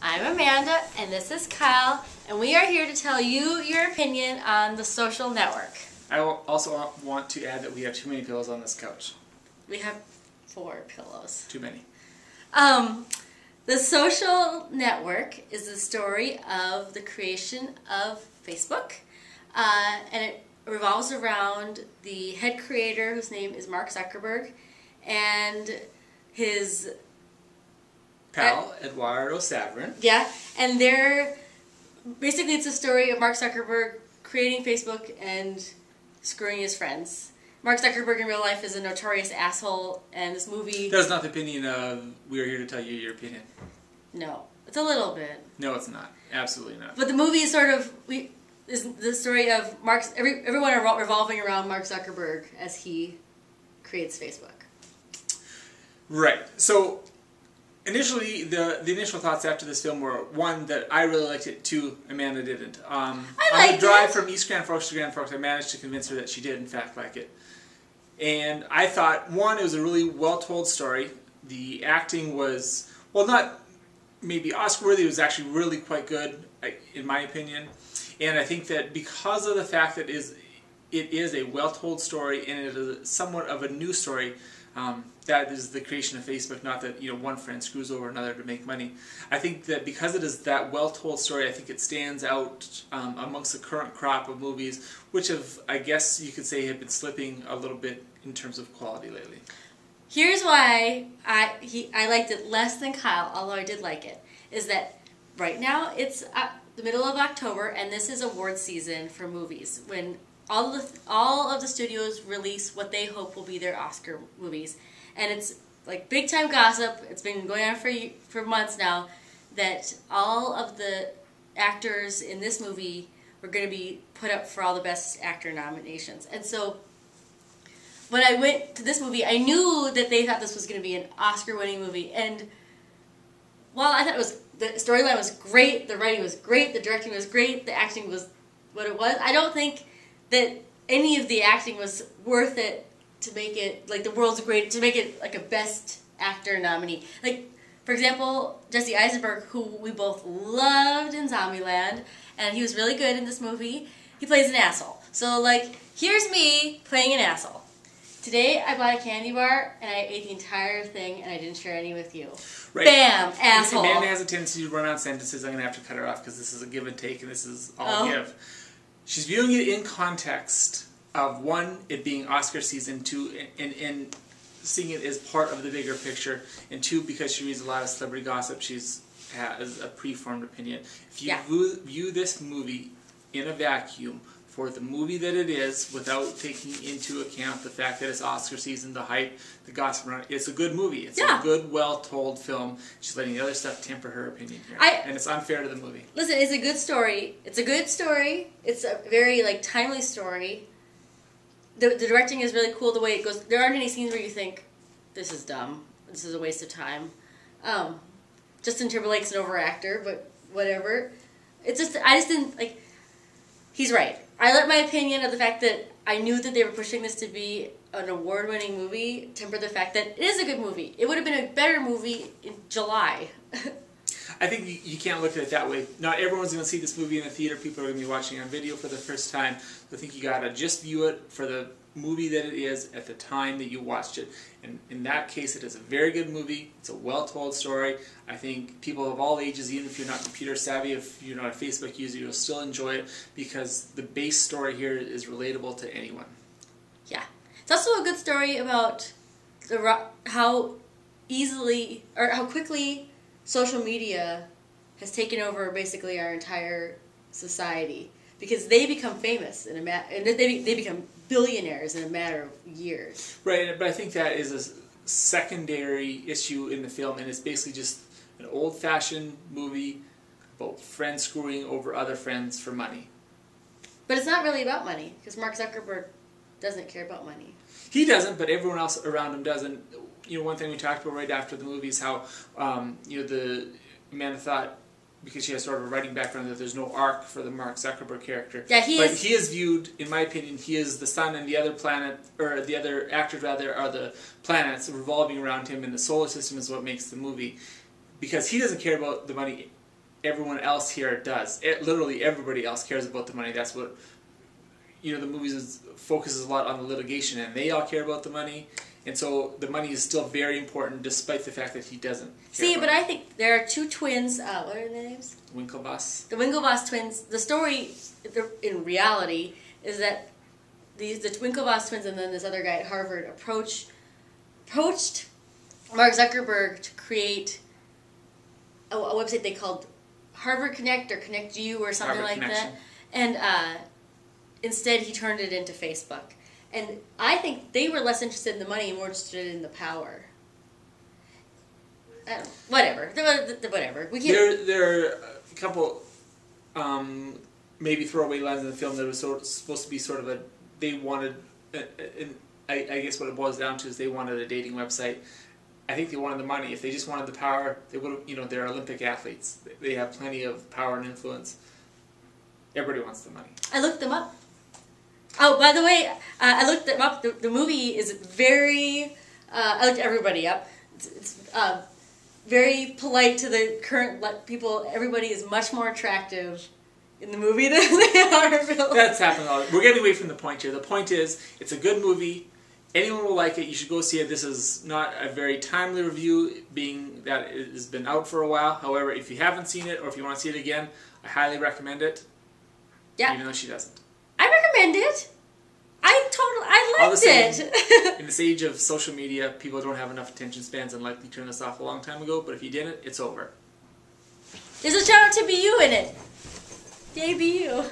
I'm Amanda, and this is Kyle, and we are here to tell you your opinion on The Social Network. I also want to add that we have too many pillows on this couch. We have 4 pillows. Too many. The Social Network is the story of the creation of Facebook, and it revolves around the head creator, whose name is Mark Zuckerberg, and his pal, Eduardo Saverin. Yeah, and basically it's a story of Mark Zuckerberg creating Facebook and screwing his friends. Mark Zuckerberg in real life is a notorious asshole, and this movie... That's not the opinion of... We are here to tell you your opinion. No, it's a little bit. No, it's not. Absolutely not. But the movie is sort of... is the story of everyone revolving around Mark Zuckerberg as he creates Facebook. Right. So... Initially, the initial thoughts after this film were, one, that I really liked it, two, Amanda didn't. On the drive from East Grand Forks to Grand Forks, I managed to convince her that she did, in fact, like it. And I thought, one, it was a really well-told story. The acting was, well, not maybe Oscar-worthy, it was actually really quite good, in my opinion. And I think that because of the fact that it is a well-told story, and it is somewhat of a new story, that is the creation of Facebook, not that one friend screws over another to make money. I think that because it is that well-told story, I think it stands out amongst the current crop of movies, which have, I guess you could say, have been slipping a little bit in terms of quality lately. Here's why I liked it less than Kyle, although I did like it, is that right now it's the middle of October, and this is award season for movies, when all of the studios release what they hope will be their Oscar movies. And it's like big time gossip, it's been going on for months now, that all of the actors in this movie were going to be put up for all the Best Actor nominations. And so when I went to this movie, I knew that they thought this was going to be an Oscar-winning movie. And while I thought the storyline was great, the writing was great, the directing was great, the acting was what it was, I don't think that any of the acting was worth it to make it like the world's great, to make it like a Best Actor nominee. Like, for example, Jesse Eisenberg, who we both loved in Zombieland, and he was really good in this movie, he plays an asshole. So, like, here's me playing an asshole. Today, I bought a candy bar, and I ate the entire thing, and I didn't share any with you. Right. Bam! Asshole. Amanda has a tendency to run out of sentences. I'm going to have to cut her off because this is a give and take, and this is all give. She's viewing it in context of, one, it being Oscar season, two, and seeing it as part of the bigger picture, and two, because she reads a lot of celebrity gossip, she has a preformed opinion. If you view this movie in a vacuum for the movie that it is, without taking into account the fact that it's Oscar season, the hype, the gossip around it, it's a good movie. It's a good, well-told film. She's letting the other stuff temper her opinion here. And it's unfair to the movie. Listen, it's a good story. It's a good story. It's a very, timely story. The directing is really cool the way it goes. There aren't any scenes where you think, this is dumb. This is a waste of time. Justin Timberlake's an overactor, but whatever. I just didn't, he's right. I let my opinion of the fact that I knew that they were pushing this to be an award-winning movie temper the fact that it is a good movie. It would have been a better movie in July. I think you can't look at it that way. Not everyone's going to see this movie in the theater. People are going to be watching on video for the first time. I think you got to just view it for the movie that it is at the time that you watched it. And in that case, it is a very good movie. It's a well-told story. I think people of all ages, even if you're not computer savvy, if you're not a Facebook user, you'll still enjoy it because the base story here is relatable to anyone. Yeah. It's also a good story about how quickly social media has taken over basically our entire society, because they become famous and they become billionaires in a matter of years. Right, but I think that is a secondary issue in the film, and it's basically just an old-fashioned movie about friends screwing over other friends for money. But it's not really about money, because Mark Zuckerberg doesn't care about money. He doesn't, but everyone else around him doesn't. One thing we talked about right after the movie is how, Amanda thought, because she has sort of a writing background, that there's no arc for the Mark Zuckerberg character. Yeah, he is viewed, in my opinion, he is the sun, and the other planet, or the other actors rather, are the planets revolving around him, and the solar system is what makes the movie. Because he doesn't care about the money everyone else here does. Literally everybody else cares about the money. That's what, the movies focuses a lot on the litigation, and they all care about the money. And so the money is still very important, despite the fact that he doesn't. But I think there are two twins. What are their names? Winklevoss. The Winklevoss twins. The story, in reality, is that the Winklevoss twins and then this other guy at Harvard approached Mark Zuckerberg to create a website they called Harvard Connect or Connect You or something Harvard like Connection. that. And instead, he turned it into Facebook. And I think they were less interested in the money and more interested in the power. Whatever. Whatever. We can't. There are a couple maybe throwaway lines in the film that was supposed to be sort of they wanted, I guess what it boils down to is they wanted a dating website. I think they wanted the money. If they just wanted the power, they would have, they're Olympic athletes. They have plenty of power and influence. Everybody wants the money. I looked them up. Oh, by the way, I looked them up. The movie is very... I looked everybody up. It's very polite to the current people. Everybody is much more attractive in the movie than they are in film. That's happening all. We're getting away from the point here. The point is, it's a good movie. Anyone will like it. You should go see it. This is not a very timely review, being that it has been out for a while. However, if you haven't seen it, or if you want to see it again, I highly recommend it. Yeah. Even though she doesn't. I recommend it. I liked it. In this age of social media, people don't have enough attention spans and likely turned this off a long time ago, but if you didn't, it's over. There's a shout out to Be You in it. Yay, Be You.